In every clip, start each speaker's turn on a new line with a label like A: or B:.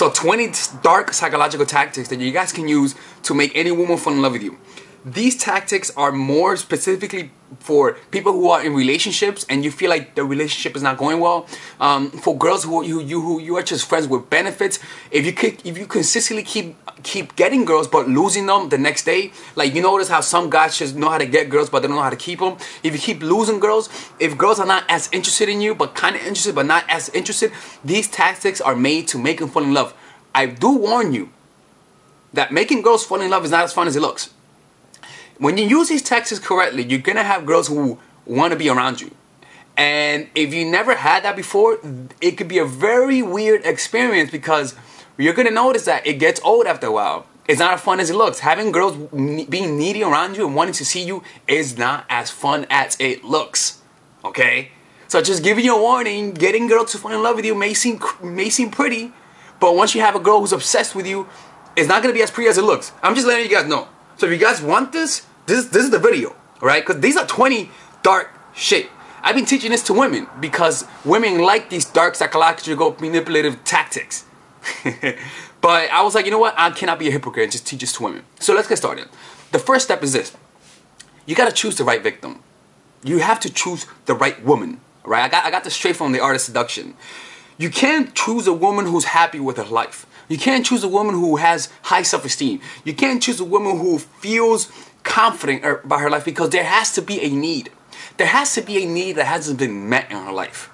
A: So 20 dark psychological tactics that you guys can use to make any woman fall in love with you. These tactics are more specifically for people who are in relationships and you feel like the relationship is not going well. For girls who you are just friends with benefits. If you consistently keep getting girls but losing them the next day, like you notice how some guys just know how to get girls but they don't know how to keep them. If you keep losing girls, if girls are not as interested in you but kind of interested but not as interested, these tactics are made to make them fall in love. I do warn you that making girls fall in love is not as fun as it looks. When you use these tactics correctly, you're going to have girls who want to be around you. And if you never had that before, it could be a very weird experience because you're going to notice that it gets old after a while. It's not as fun as it looks. Having girls being needy around you and wanting to see you is not as fun as it looks. Okay? So just giving you a warning, getting girls to fall in love with you may seem pretty, but once you have a girl who's obsessed with you, it's not going to be as pretty as it looks. I'm just letting you guys know. So if you guys want this is the video, alright? Because these are 20 dark shit. I've been teaching this to women because women like these dark psychological manipulative tactics. But I was like, you know what? I cannot be a hypocrite and just teach this to women. So let's get started. The first step is this. You got to choose the right victim. You have to choose the right woman, right? I got this straight from the art of seduction. You can't choose a woman who's happy with her life. You can't choose a woman who has high self-esteem. You can't choose a woman who feels confident about her life because there has to be a need. There has to be a need that hasn't been met in her life.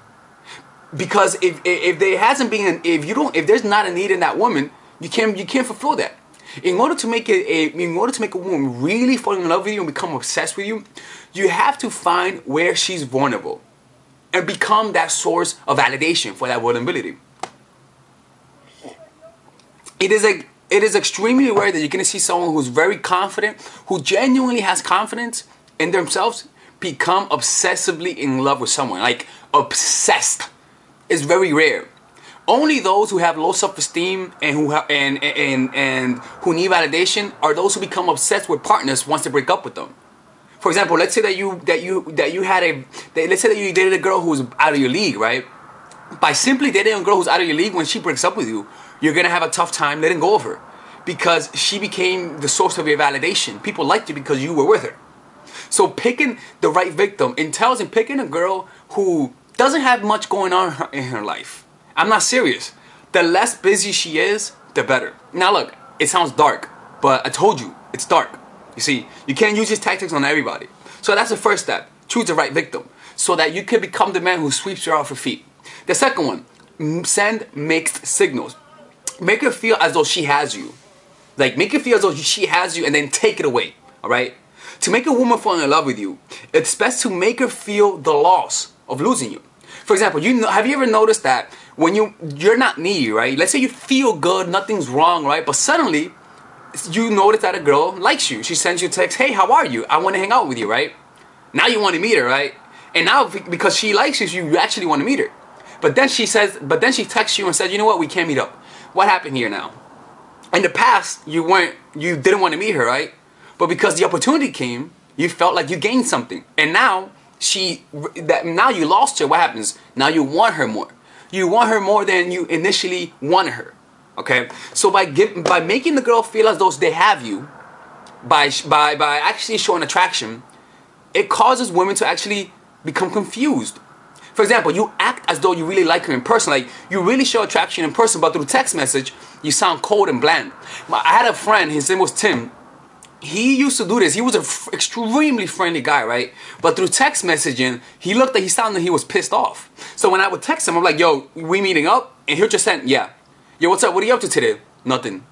A: Because if there hasn't been, if there's not a need in that woman, you can't fulfill that. In order to make a woman really fall in love with you and become obsessed with you, you have to find where she's vulnerable and become that source of validation for that vulnerability. It is extremely rare that you're going to see someone who's very confident, who genuinely has confidence in themselves, become obsessively in love with someone. Like, obsessed. It's very rare. Only those who have low self-esteem and who who need validation are those who become obsessed with partners once they break up with them. For example, let's say that you dated a girl who's out of your league, right? By simply dating a girl who's out of your league, when she breaks up with you, you're gonna have a tough time letting go of her because she became the source of your validation. People liked you because you were with her. So picking the right victim entails in picking a girl who doesn't have much going on in her life. I'm not serious. The less busy she is, the better. Now look, it sounds dark, but I told you, it's dark. You see, you can't use these tactics on everybody. So that's the first step. Choose the right victim so that you can become the man who sweeps her off her feet. The second one, send mixed signals. Make her feel as though she has you. Like, make her feel as though she has you and then take it away, alright? To make a woman fall in love with you, it's best to make her feel the loss of losing you. For example, have you ever noticed that when you're not needy, right? Let's say you feel good, nothing's wrong, right? But suddenly, you notice that a girl likes you. She sends you a text, hey, how are you? I want to hang out with you, right? Now you want to meet her, right? And now, because she likes you, you actually want to meet her. But then she texts you and says, you know what, we can't meet up. What happened here now? In the past, you didn't want to meet her, right? But because the opportunity came, you felt like you gained something. And now, now you lost her, what happens? Now you want her more. You want her more than you initially wanted her. Okay? So by making the girl feel as though they have you, by actually showing attraction, it causes women to actually become confused. For example, you act as though you really like her in person. Like, you really show attraction in person, but through text message, you sound cold and bland. I had a friend, his name was Tim. He used to do this. He was an extremely friendly guy, right? But through text messaging, he sounded like he was pissed off. So when I would text him, I'm like, yo, we meeting up? And he'll just send, yeah. Yo, what's up? What are you up to today? Nothing.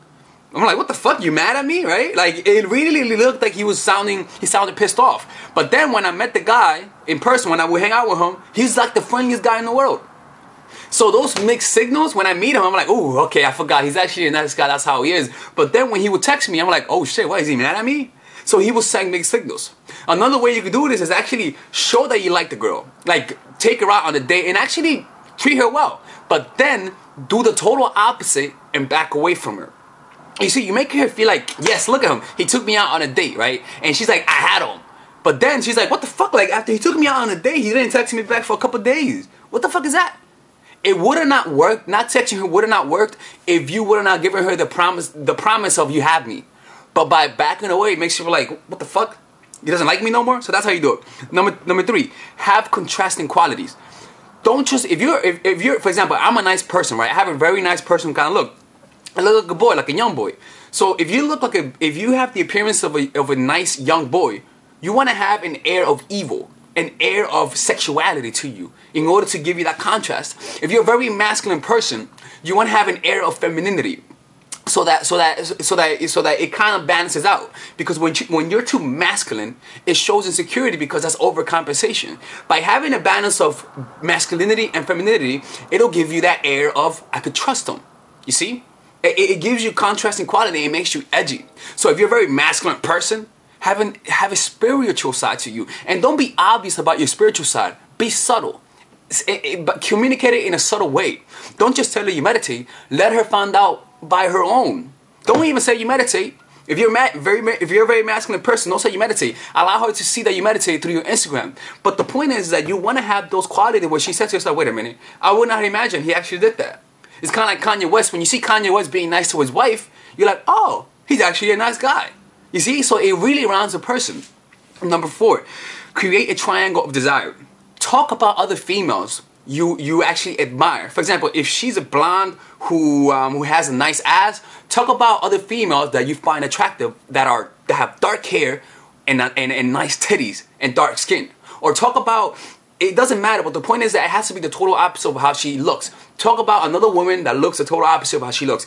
A: I'm like, what the fuck? You mad at me, right? Like, it really looked like he sounded pissed off. But then when I met the guy in person, when I would hang out with him, he's like the friendliest guy in the world. So those mixed signals, when I meet him, I'm like, oh, okay, I forgot. He's actually a nice guy. That's how he is. But then when he would text me, I'm like, oh shit, what, is he mad at me? So he was saying mixed signals. Another way you could do this is actually show that you like the girl. Like, take her out on a date and actually treat her well. But then do the total opposite and back away from her. You see, you make her feel like, yes, look at him. He took me out on a date, right? And she's like, I had him. But then she's like, what the fuck? Like, after he took me out on a date, he didn't text me back for a couple days. What the fuck is that? It would have not worked. Not texting her would have not worked if you would have not given her the promise of you have me. But by backing away, it makes you feel like, what the fuck? He doesn't like me no more? So that's how you do it. Number 3, have contrasting qualities. Don't just, if you're, for example, I'm a nice person, right? I have a very nice person kind of look. I look like a boy, like a young boy. So if you look like if you have the appearance of a nice young boy, you want to have an air of evil, an air of sexuality to you in order to give you that contrast. If you're a very masculine person, you want to have an air of femininity. So that it kind of balances out. Because when you're too masculine, it shows insecurity because that's overcompensation. By having a balance of masculinity and femininity, it'll give you that air of, I could trust him. You see? It gives you contrasting quality. It makes you edgy. So if you're a very masculine person, have a spiritual side to you. And don't be obvious about your spiritual side. Be subtle. But communicate it in a subtle way. Don't just tell her you meditate. Let her find out by her own. Don't even say you meditate. If you're a very masculine person, don't say you meditate. Allow her to see that you meditate through your Instagram. But the point is that you want to have those qualities where she says to herself, wait a minute, I would not imagine he actually did that. It's kind of like Kanye West. When you see Kanye West being nice to his wife, you're like, oh, he's actually a nice guy. You see? So it really rounds a person. Number 4, create a triangle of desire. Talk about other females you actually admire. For example, if she's a blonde who has a nice ass, talk about other females that you find attractive that have dark hair and nice titties and dark skin. Or talk about, it doesn't matter, but the point is that it has to be the total opposite of how she looks. Talk about another woman that looks the total opposite of how she looks,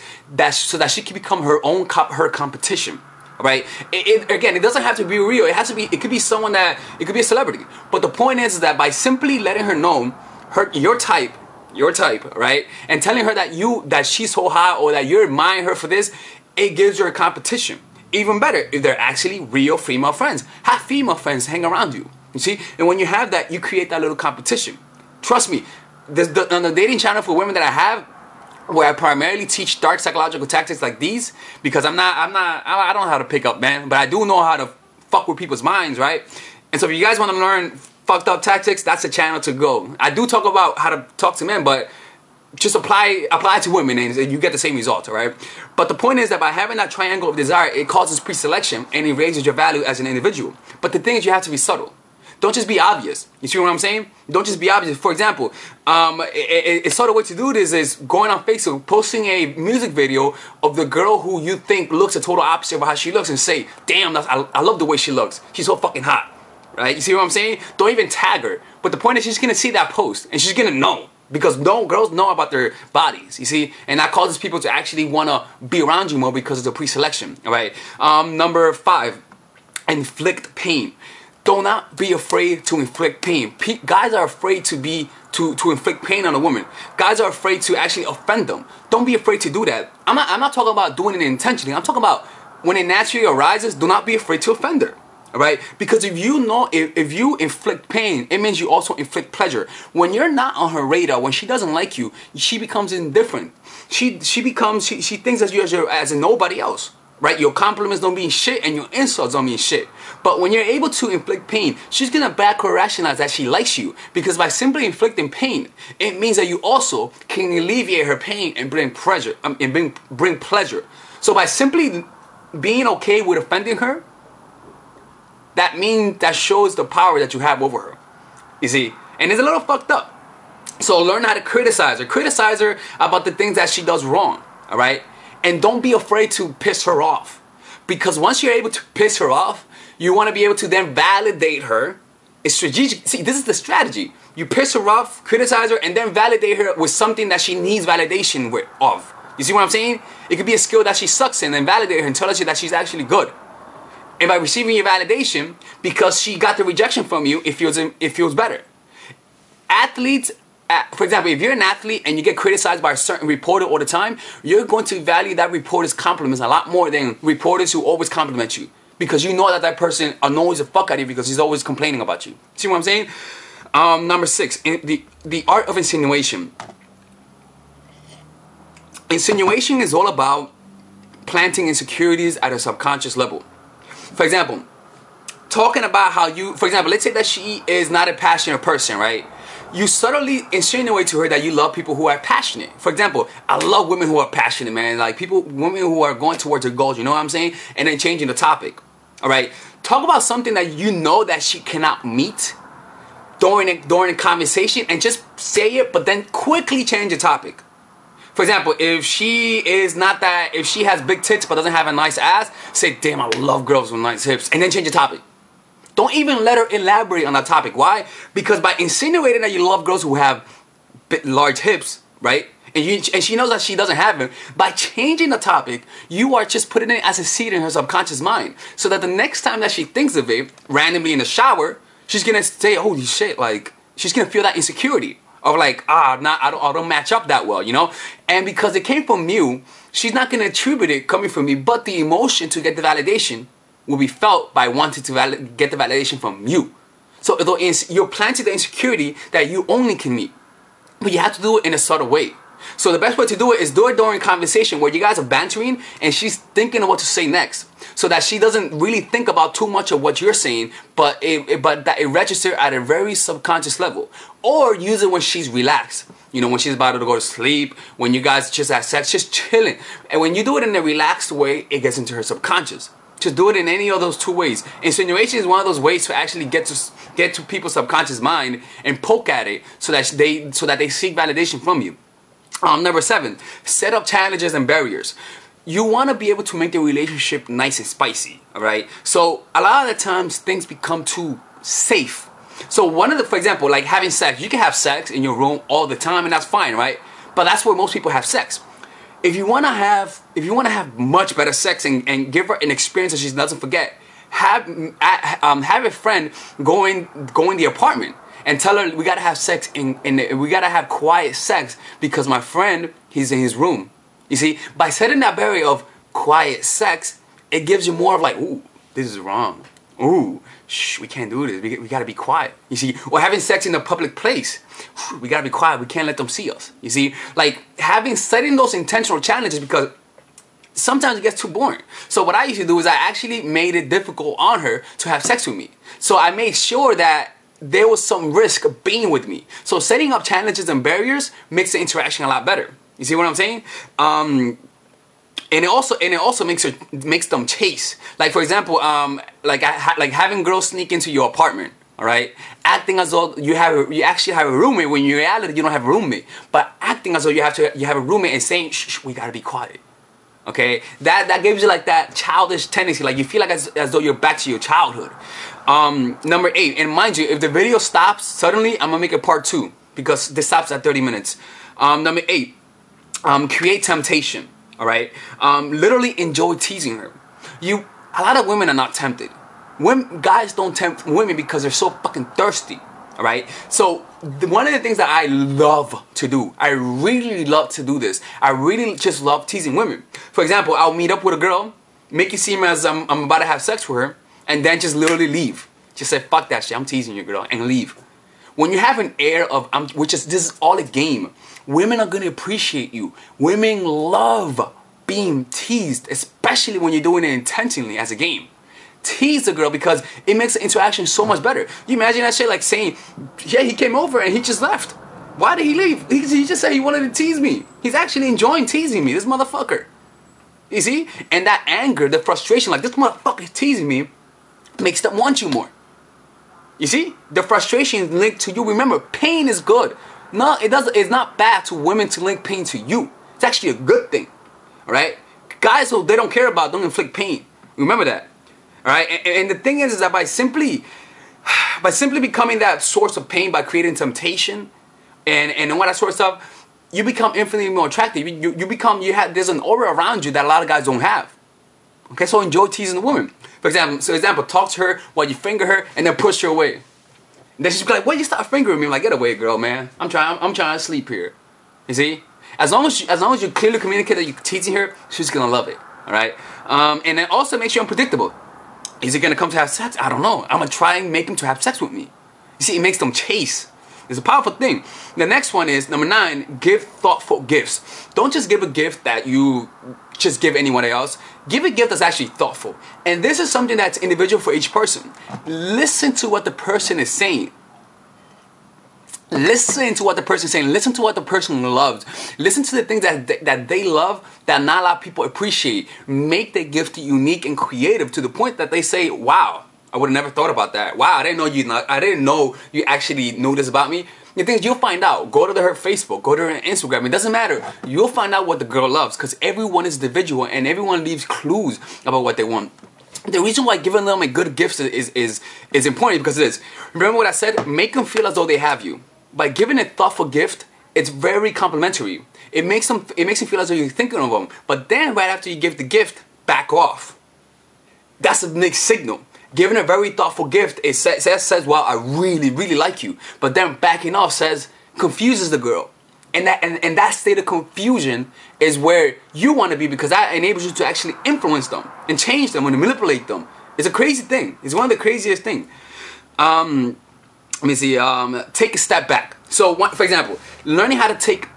A: so that she can become her own her competition. Right? Again, it doesn't have to be real. It could be someone it could be a celebrity. But the point is that by simply letting her know your type, right? And telling her that she's so hot or that you're admiring her for this, it gives her a competition. Even better, if they're actually real female friends. Have female friends hang around you. You see? And when you have that, you create that little competition. Trust me, on the dating channel for women that I have, where I primarily teach dark psychological tactics like these, because I don't know how to pick up, man, but I do know how to fuck with people's minds, right? And so if you guys want to learn fucked up tactics, that's the channel to go. I do talk about how to talk to men, but just apply to women and you get the same result, all right? But the point is that by having that triangle of desire, it causes pre-selection and it raises your value as an individual. But the thing is, you have to be subtle. Don't just be obvious. You see what I'm saying? Don't just be obvious. For example, a sort of way to do this is going on Facebook, posting a music video of the girl who you think looks a total opposite of how she looks and say, damn, I love the way she looks. She's so fucking hot. Right? You see what I'm saying? Don't even tag her. But the point is, she's going to see that post and she's going to know. Because girls know about their bodies, you see? And that causes people to actually want to be around you more because of the pre-selection. All right? Number 5, inflict pain. Do not be afraid to inflict pain. Guys are afraid to inflict pain on a woman. Guys are afraid to actually offend them. Don't be afraid to do that. I'm not talking about doing it intentionally. I'm talking about when it naturally arises, do not be afraid to offend her. All right? Because if you inflict pain, it means you also inflict pleasure. When you're not on her radar, when she doesn't like you, she becomes indifferent. She thinks of you as a nobody else. Right? Your compliments don't mean shit and your insults don't mean shit. But when you're able to inflict pain, she's going to back her rationalize that she likes you. Because by simply inflicting pain, it means that you also can alleviate her pain and bring pleasure. Bring pleasure. So by simply being okay with offending her, that shows the power that you have over her. You see? And it's a little fucked up. So learn how to criticize her. Criticize her about the things that she does wrong. All right? And don't be afraid to piss her off. Because once you're able to piss her off, you want to be able to then validate her. It's strategic. See, this is the strategy. You piss her off, criticize her, and then validate her with something that she needs validation of. You see what I'm saying? It could be a skill that she sucks in and validate her and tell her that she's actually good. And by receiving your validation, because she got the rejection from you, it feels better. Athletes, for example, if you're an athlete and you get criticized by a certain reporter all the time, you're going to value that reporter's compliments a lot more than reporters who always compliment you. Because you know that person annoys the fuck out of you because he's always complaining about you. See what I'm saying? Number 6, the art of insinuation. Insinuation is all about planting insecurities at a subconscious level. For example, talking about how for example, let's say that she is not a passionate person, right? you subtly insinuate to her that you love people who are passionate. For example, I love women who are passionate, man. Like women who are going towards their goals, you know what I'm saying? And then changing the topic, all right? Talk about something that you know that she cannot meet during a conversation, and just say it, but then quickly change the topic. For example, if she has big tits but doesn't have a nice ass, say, damn, I love girls with nice hips, and then change the topic. Don't even let her elaborate on that topic. Why? Because by insinuating that you love girls who have large hips, right? And she knows that she doesn't have them. By changing the topic, you are just putting it as a seed in her subconscious mind. So that the next time that she thinks of it, randomly in the shower, she's going to say, holy shit, like, she's going to feel that insecurity. Of like, I don't match up that well, you know? And because it came from you, she's not going to attribute it coming from me, but the emotion to get the validation will be felt by wanting to get the validation from you. So you're planting the insecurity that you only can meet. But you have to do it in a subtle way. So the best way to do it is do it during conversation where you guys are bantering and she's thinking of what to say next. So that she doesn't really think about too much of what you're saying, but that it registers at a very subconscious level. Or use it when she's relaxed. You know, when she's about to go to sleep, when you guys just have sex, just chilling. And when you do it in a relaxed way, it gets into her subconscious. Just do it in any of those two ways. Insinuation is one of those ways to actually get to people's subconscious mind and poke at it so that they seek validation from you. Number 7, set up challenges and barriers. You want to be able to make the relationship nice and spicy, all right? So a lot of the times things become too safe. So for example, like having sex. You can have sex in your room all the time, and that's fine, right? But that's where most people have sex. If you want to have much better sex and give her an experience that she doesn't forget, have a friend go in the apartment and tell her we gotta have sex we gotta have quiet sex because my friend, he's in his room. You see, by setting that barrier of quiet sex, it gives you more of like, ooh, this is wrong. Ooh, shh, we can't do this. We gotta be quiet. You see, or having sex in a public place. We gotta be quiet. We can't let them see us. You see, like setting those intentional challenges, because sometimes it gets too boring. So what I used to do is I actually made it difficult on her to have sex with me. So I made sure that there was some risk of being with me. So setting up challenges and barriers makes the interaction a lot better. You see what I'm saying? And it also makes them chase. Like for example, like having girls sneak into your apartment, all right, acting as though you actually have a roommate when in reality you don't have a roommate, but acting as though you have a roommate and saying, shh, we gotta be quiet. Okay, that gives you like that childish tendency, like you feel like as though you're back to your childhood. Number 8, and mind you, if the video stops suddenly, I'm gonna make it part 2 because this stops at 30 minutes. Number 8, create temptation. All right, literally enjoy teasing her. A lot of women are not tempted. Guys don't tempt women because they're so fucking thirsty. All right, so one of the things that I love to do, I really love to do this. I really just love teasing women. For example, I'll meet up with a girl, make it seem as I'm about to have sex with her, and then just literally leave. Just say, fuck that shit, I'm teasing you, girl, and leave. When you have an air of, this is all a game. Women are going to appreciate you. Women love being teased, especially when you're doing it intentionally as a game. Tease the girl because it makes the interaction so much better. You imagine that shit like saying, yeah, he came over and he just left. Why did he leave? He just said he wanted to tease me. He's actually enjoying teasing me, this motherfucker. You see? And that anger, the frustration, like this motherfucker is teasing me, makes them want you more. You see? The frustration is linked to you. Remember, pain is good. No, it's not bad to women to link pain to you. It's actually a good thing. Alright? Guys who they don't care about don't inflict pain. Remember that. Alright? And the thing is that by simply becoming that source of pain, by creating temptation and all that sort of stuff, you become infinitely more attractive. There's an aura around you that a lot of guys don't have. Okay, so enjoy teasing the woman. For example, talk to her while you finger her and then push her away. And then she's like, "Why you stop fingering me?" I'm like, "Get away, girl, man. I'm trying to sleep here." You see? As long as you clearly communicate that you're teasing her, she's gonna love it. All right. And it also makes you unpredictable. Is he gonna come to have sex? I don't know. I'm gonna try and make him to have sex with me. You see, it makes them chase. It's a powerful thing. The next one is number 9. Give thoughtful gifts. Don't just give a gift that you just give anyone else. Give a gift that's actually thoughtful. And this is something that's individual for each person. Listen to what the person is saying. Listen to what the person's saying. Listen to what the person loves. Listen to the things that they love that not a lot of people appreciate. Make the gift unique and creative to the point that they say, wow, I would have never thought about that. Wow, I didn't know you actually know this about me. The thing is, you'll find out. Go to her Facebook, go to her Instagram. It doesn't matter. You'll find out what the girl loves, because everyone is individual and everyone leaves clues about what they want. The reason why giving them a good gift is important because it is. Remember what I said? Make them feel as though they have you. By giving a thoughtful gift, it's very complimentary. It makes them feel as though you're thinking of them. But then right after you give the gift, back off. That's a mixed signal. Giving a very thoughtful gift, it says, wow, I really, really like you. But then backing off confuses the girl. And that state of confusion is where you want to be, because that enables you to actually influence them and change them and manipulate them. It's a crazy thing. It's one of the craziest things. Let me see. Take a step back. So, for example, learning how to take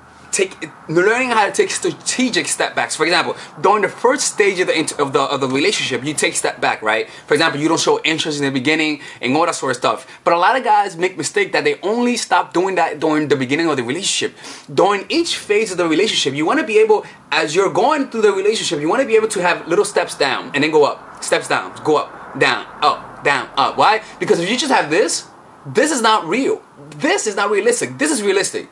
A: strategic step backs. For example, during the first stage of the relationship, you take step back, right? For example, you don't show interest in the beginning and all that sort of stuff. But a lot of guys make mistake that they only stop doing that during the beginning of the relationship. During each phase of the relationship, you want to be able, as you're going through the relationship, you want to be able to have little steps down and then go up, steps down, go up, down, up. Why? Because if you just have this is not real. This is not realistic. This is realistic.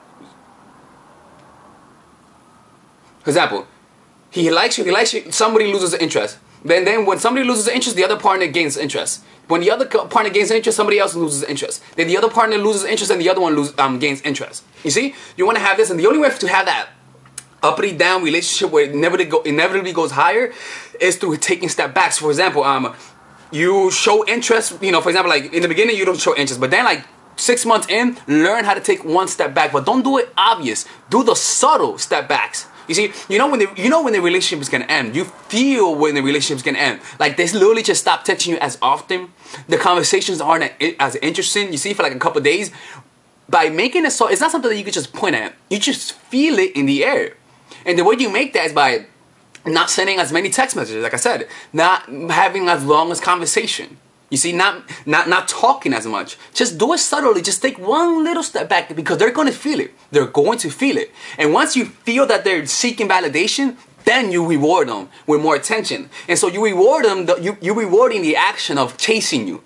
A: For example, he likes you, somebody loses interest. Then when somebody loses interest, the other partner gains interest. When the other partner gains interest, somebody else loses interest. Then the other partner loses interest and the other one gains interest. You see? You want to have this, and the only way to have that uppity down relationship where it inevitably goes higher is through taking step backs. For example, you show interest, for example, like in the beginning you don't show interest, but then like 6 months in, learn how to take one step back, but don't do it obvious. Do the subtle step backs. You see, when the relationship is gonna end. You feel when the relationship is gonna end. Like they literally just stop texting you as often. The conversations aren't as interesting. You see, for like a couple of days. By making it so, it's not something that you can just point at. You just feel it in the air. And the way you make that is by not sending as many text messages, like I said, not having as long as conversation. You see, not talking as much. Just do it subtly. Just take one little step back, because they're going to feel it. They're going to feel it. And once you feel that they're seeking validation, then you reward them with more attention. And so you reward them. You're rewarding the action of chasing you.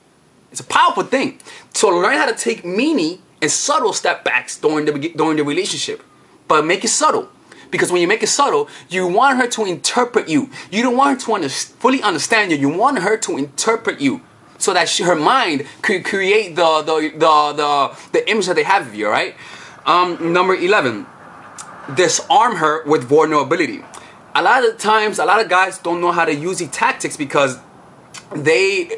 A: It's a powerful thing. So learn how to take mini and subtle step backs during the relationship, but make it subtle. Because when you make it subtle, you want her to interpret you. You don't want her to fully understand you. You want her to interpret you, so that her mind could create the image that they have of you, right? Number 11, disarm her with vulnerability. A lot of times, a lot of guys don't know how to use these tactics because they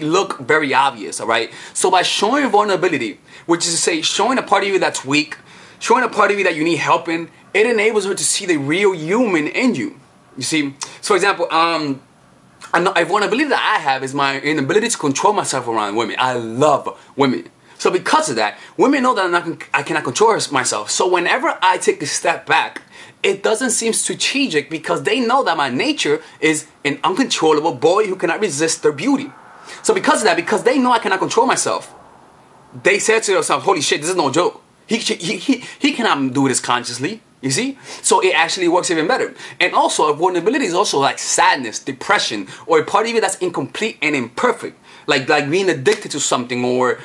A: look very obvious, all right? So by showing vulnerability, which is to say showing a part of you that's weak, showing a part of you that you need help in, it enables her to see the real human in you. You see? So for example, a vulnerability that I have is my inability to control myself around women. I love women. So because of that, women know that I cannot control myself. So whenever I take a step back, it doesn't seem strategic, because they know that my nature is an uncontrollable boy who cannot resist their beauty. So because of that, because they know I cannot control myself, they say to themselves, holy shit, this is no joke. He cannot do this consciously. You see? So it actually works even better. And also, vulnerability is also like sadness, depression, or a part of you that's incomplete and imperfect. Like being addicted to something, or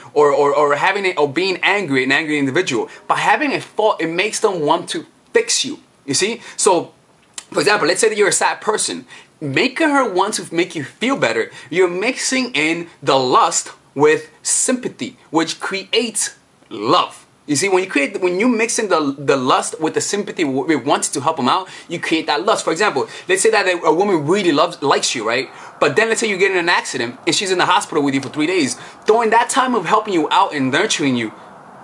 A: having it, or being angry, an angry individual. By having a fault, it makes them want to fix you. You see? So, for example, let's say that you're a sad person. Making her want to make you feel better, you're mixing in the lust with sympathy, which creates love. You see, when you mix in the lust with the sympathy, we wanted to help them out, you create that lust. For example, let's say that a woman really likes you, right? But then let's say you get in an accident and she's in the hospital with you for 3 days. During that time of helping you out and nurturing you,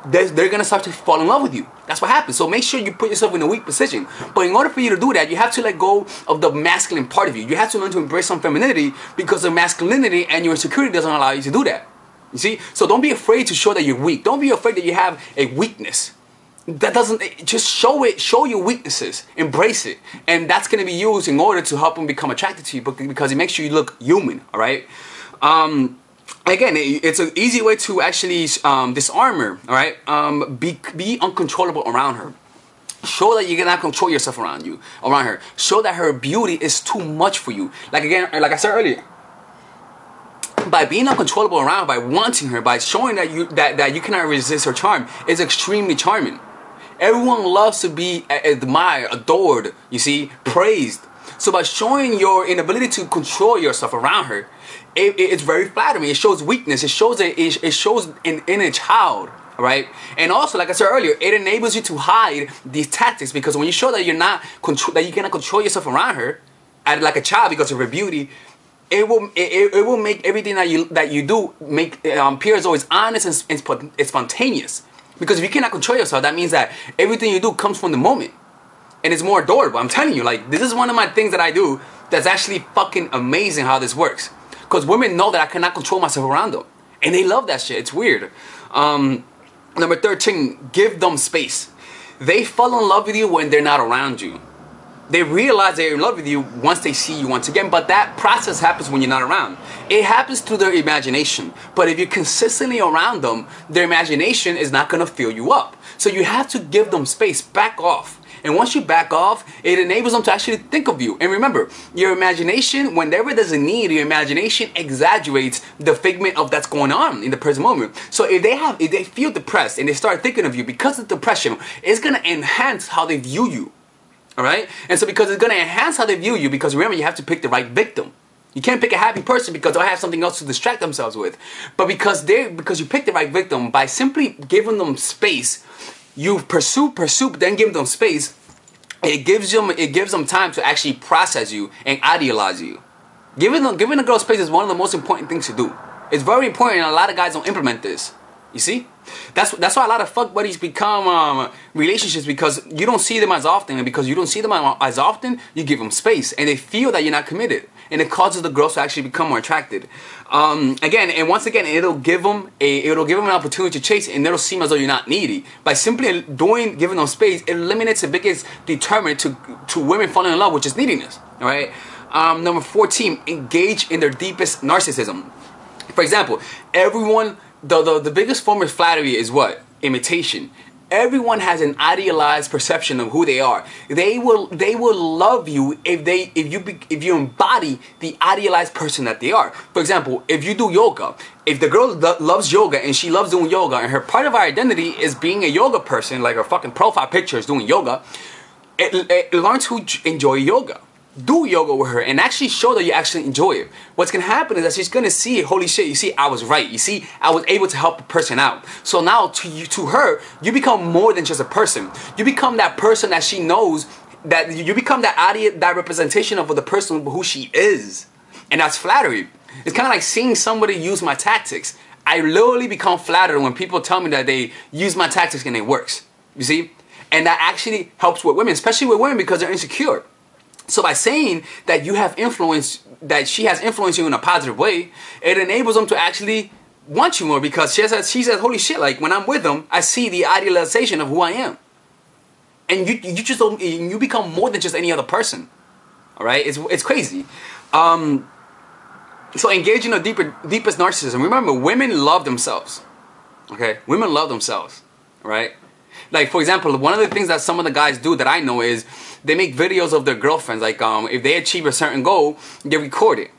A: they're going to start to fall in love with you. That's what happens. So make sure you put yourself in a weak position. But in order for you to do that, you have to let go of the masculine part of you. You have to learn to embrace some femininity, because the masculinity and your insecurity doesn't allow you to do that. You see? So don't be afraid to show that you're weak. Don't be afraid that you have a weakness. Just show it. Show your weaknesses. Embrace it. And that's going to be used in order to help them become attracted to you, because it makes you look human, all right? Again, it's an easy way to actually disarm her. All right, be uncontrollable around her. Show that you cannot control yourself around her. Show that her beauty is too much for you. Like I said earlier, by being uncontrollable around her, by wanting her, by showing that you cannot resist her charm, is extremely charming. Everyone loves to be admired, adored, you see, praised. So by showing your inability to control yourself around her, it's very flattering. It shows weakness. It shows an inner child, right? And also, like I said earlier, it enables you to hide these tactics, because when you show that you cannot control yourself around her, like a child, because of her beauty, it will make everything that you do appear as always honest and spontaneous. Because if you cannot control yourself, that means that everything you do comes from the moment. And it's more adorable. I'm telling you, like, this is one of my things that I do that's actually fucking amazing how this works. Because women know that I cannot control myself around them. And they love that shit. It's weird. Number 13, give them space. They fall in love with you when they're not around you. They realize they're in love with you once they see you once again, but that process happens when you're not around. It happens through their imagination. But if you're consistently around them, their imagination is not going to fill you up. So you have to give them space, back off. And once you back off, it enables them to actually think of you. And remember, your imagination, whenever there's a need, your imagination exaggerates the figment of that's going on in the present moment. So if they feel depressed and they start thinking of you because of depression, it's going to enhance how they view you. Alright? And so because it's going to enhance how they view you, because remember, you have to pick the right victim. You can't pick a happy person because they'll have something else to distract themselves with. But because you pick the right victim, by simply giving them space, you pursue, then give them space, it gives them time to actually process you and idealize you. Giving a girl space is one of the most important things to do. It's very important, and a lot of guys don't implement this. You see? That's why a lot of fuck buddies become relationships, because you don't see them as often, and because you don't see them as often, you give them space, and they feel that you're not committed, and it causes the girls to actually become more attracted. Once again, it'll give them an opportunity to chase, and it'll seem as though you're not needy. By simply giving them space, it eliminates the biggest determinant to women falling in love, which is neediness. All right. Number 14, engage in their deepest narcissism. For example, everyone. The biggest form of flattery is what? Imitation. Everyone has an idealized perception of who they are. They will love you if you embody the idealized person that they are. For example, if you do yoga, if the girl loves yoga and she loves doing yoga, and her part of her identity is being a yoga person, like her fucking profile picture is doing yoga, it learns to enjoy yoga. Do yoga with her and actually show that you actually enjoy it. What's going to happen is that she's going to see, holy shit, you see, I was right. You see, I was able to help a person out. So now to her, you become more than just a person. You become that person that she knows, that you become that representation of the person who she is. And that's flattery. It's kind of like seeing somebody use my tactics. I literally become flattered when people tell me that they use my tactics and it works. You see? And that actually helps with women, especially with women, because they're insecure. So by saying that you have influence, that she has influenced you in a positive way, it enables them to actually want you more, because she says, holy shit, like when I'm with them, I see the idealization of who I am. And you become more than just any other person. All right? It's crazy. So engage in the deepest narcissism. Remember, women love themselves. Okay? Women love themselves. Right? Like, for example, one of the things that some of the guys do that I know is they make videos of their girlfriends. Like, if they achieve a certain goal, they record it.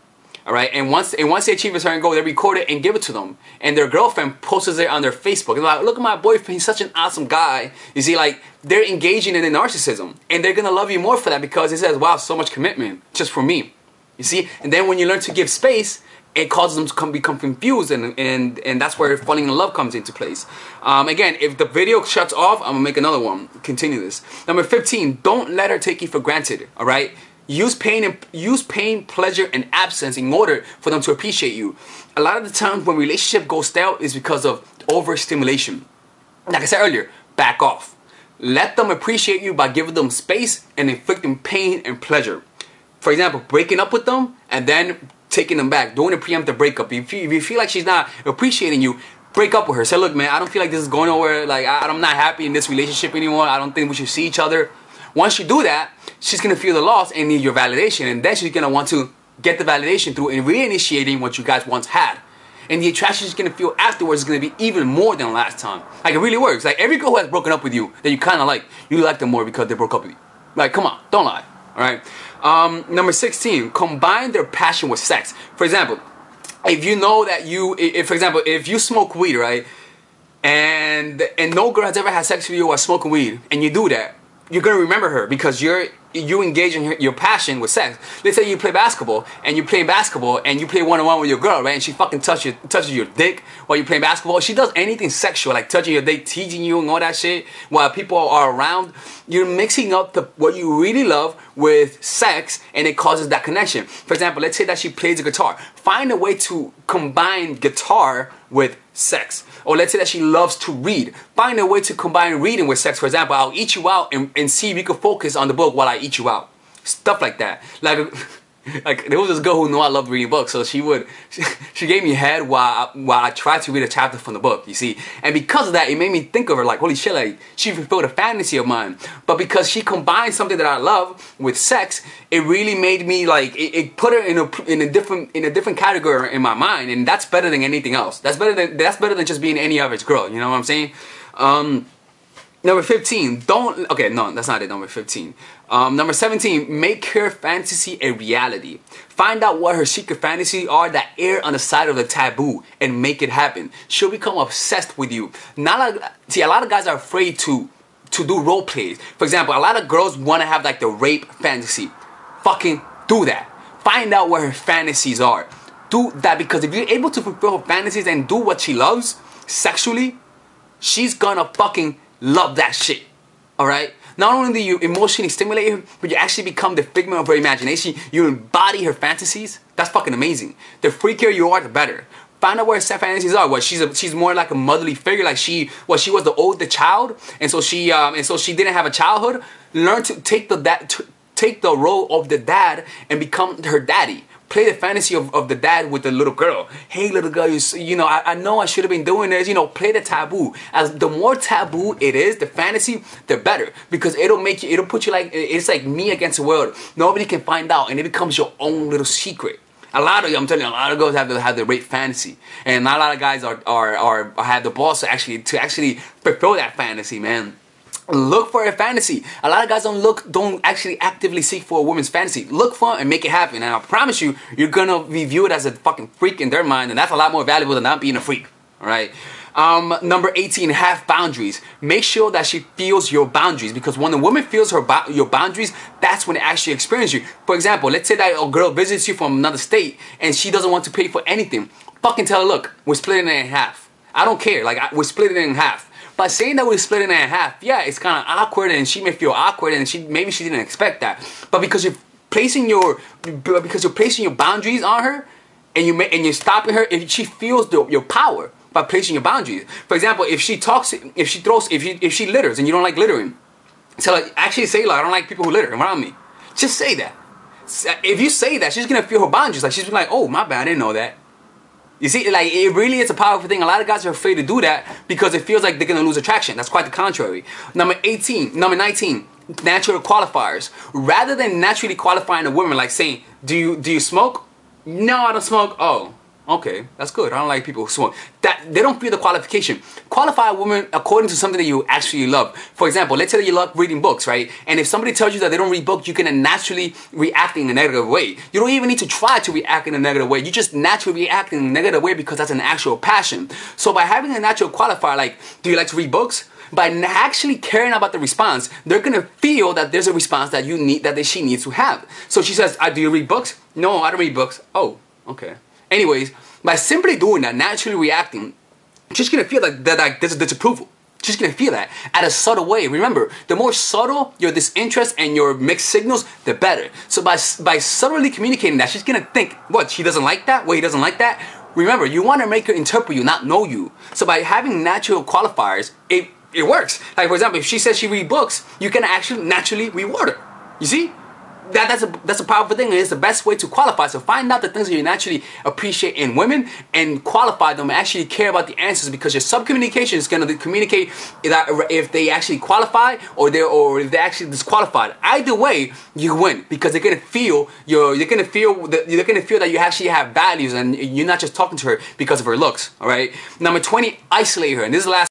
A: All right? And once they achieve a certain goal, they record it and give it to them. And their girlfriend posts it on their Facebook. They're like, look at my boyfriend. He's such an awesome guy. You see, like, they're engaging in the narcissism. And they're going to love you more for that, because it says, wow, so much commitment just for me. You see? And then when you learn to give space, it causes them to become confused, and that's where falling in love comes into place. Again, if the video shuts off, I'm going to make another one. Continue this. Number 15, don't let her take you for granted, all right? Use pain, pleasure, and absence in order for them to appreciate you. A lot of the times when relationship goes stale is because of overstimulation. Like I said earlier, back off. Let them appreciate you by giving them space and inflicting pain and pleasure. For example, breaking up with them and then taking them back, doing a preemptive breakup. If you feel like she's not appreciating you, break up with her. Say, look, man, I don't feel like this is going nowhere. Like, I'm not happy in this relationship anymore. I don't think we should see each other. Once you do that, she's going to feel the loss and need your validation. And then she's going to want to get the validation through and reinitiating what you guys once had. and the attraction she's gonna feel afterwards is gonna be even more than last time. Like, it really works. Like, every girl who has broken up with you that you kind of like, you like them more because they broke up with you. Like, come on, don't lie. All right. Number 16, combine their passion with sex. For example, if you know that for example, if you smoke weed, right, and no girl has ever had sex with you while smoking weed, and you do that, you're gonna remember her because you engage in your passion with sex. Let's say you play basketball and you play basketball and you play one-on-one with your girl, right? And she fucking touches your dick while you're playing basketball. She does anything sexual, like touching your dick, teasing you and all that shit while people are around. You're mixing up what you really love with sex, and it causes that connection. For example, let's say that she plays the guitar. Find a way to combine guitar with sex. Or let's say that she loves to read. Find a way to combine reading with sex. For example, I'll eat you out and see if you can focus on the book while I eat you out. Stuff like that. Like there was this girl who knew I loved reading books, so she gave me head while I tried to read a chapter from the book, you see. And because of that, it made me think of her like, holy shit, like she fulfilled a fantasy of mine. But because she combined something that I love with sex, it really made me like it put her in a different category in my mind, and that's better than anything else. That's better than just being any average girl. You know what I'm saying? Number 15, okay, no, that's not it, number 15. Number 17, make her fantasy a reality. Find out what her secret fantasies are that err on the side of the taboo and make it happen. She'll become obsessed with you. A lot of guys are afraid to do role plays. For example, a lot of girls want to have like the rape fantasy. Fucking do that. Find out what her fantasies are. Do that, because if you're able to fulfill her fantasies and do what she loves sexually, she's gonna fucking love that shit. Alright? Not only do you emotionally stimulate her, but you actually become the figment of her imagination. You embody her fantasies. That's fucking amazing. The freakier you are, the better. Find out where her fantasies are. Well, she's more like a motherly figure. Like she was the older child, and so she didn't have a childhood. Learn to take the role of the dad and become her daddy. Play the fantasy of the dad with the little girl. Hey, little girl, I know I should have been doing this. Play the taboo. As the more taboo it is, the fantasy, the better, because it'll put you like, it's like me against the world. Nobody can find out, and it becomes your own little secret. I'm telling you, a lot of girls have the rape fantasy, and not a lot of guys have the balls to actually fulfill that fantasy, man. Look for a fantasy. A lot of guys don't actually actively seek for a woman's fantasy. Look for it and make it happen. And I promise you, you're gonna be viewed as a fucking freak in their mind, and that's a lot more valuable than not being a freak. Alright? Number 18, have boundaries. Make sure that she feels your boundaries, because when a woman feels your boundaries, that's when it actually experiences you. For example, let's say that a girl visits you from another state and she doesn't want to pay for anything. Fucking tell her, look, we're splitting it in half. I don't care. We're splitting it in half. By saying that we're splitting it in half, yeah, it's kind of awkward, and she may feel awkward, and maybe she didn't expect that. But because you're placing your boundaries on her, and you're stopping her, if she feels your power by placing your boundaries. For example, if she litters and you don't like littering, so actually say, like, I don't like people who litter around me. Just say that. If you say that, she's gonna feel her boundaries. Like, she's like, oh, my bad, I didn't know that. You see, like, it really is a powerful thing. A lot of guys are afraid to do that because it feels like they're going to lose attraction. That's quite the contrary. Number 19, natural qualifiers. Rather than naturally qualifying a woman, like saying, do you smoke? No, I don't smoke. Oh, okay, that's good. I don't like people who smoke. That they don't feel the qualification. Qualify a woman according to something that you actually love. For example, let's say that you love reading books, right? And if somebody tells you that they don't read books, you can naturally react in a negative way. You don't even need to try to react in a negative way. You just naturally react in a negative way because that's an actual passion. So by having a natural qualifier, like, do you like to read books? By actually caring about the response, they're gonna feel that there's a response that she needs to have. So she says, do you read books? No, I don't read books. Oh, okay. Anyways, by simply doing that, naturally reacting, she's gonna feel like there's a disapproval. She's gonna feel that at a subtle way. Remember, the more subtle your disinterest and your mixed signals, the better. So by subtly communicating that, she's gonna think, what, she doesn't like that? What, he doesn't like that? Remember, you want to make her interpret you, not know you. So by having natural qualifiers, it works. Like, for example, if she says she reads books, you can actually naturally reward her. You see? that's a powerful thing, and it's the best way to qualify. So find out the things that you naturally appreciate in women and qualify them and actually care about the answers, because your subcommunication is going to communicate that if they actually qualify or if they're actually disqualified. Either way, you win, because they're gonna feel that you actually have values and you're not just talking to her because of her looks. All right. Number 20, isolate her, and this is the last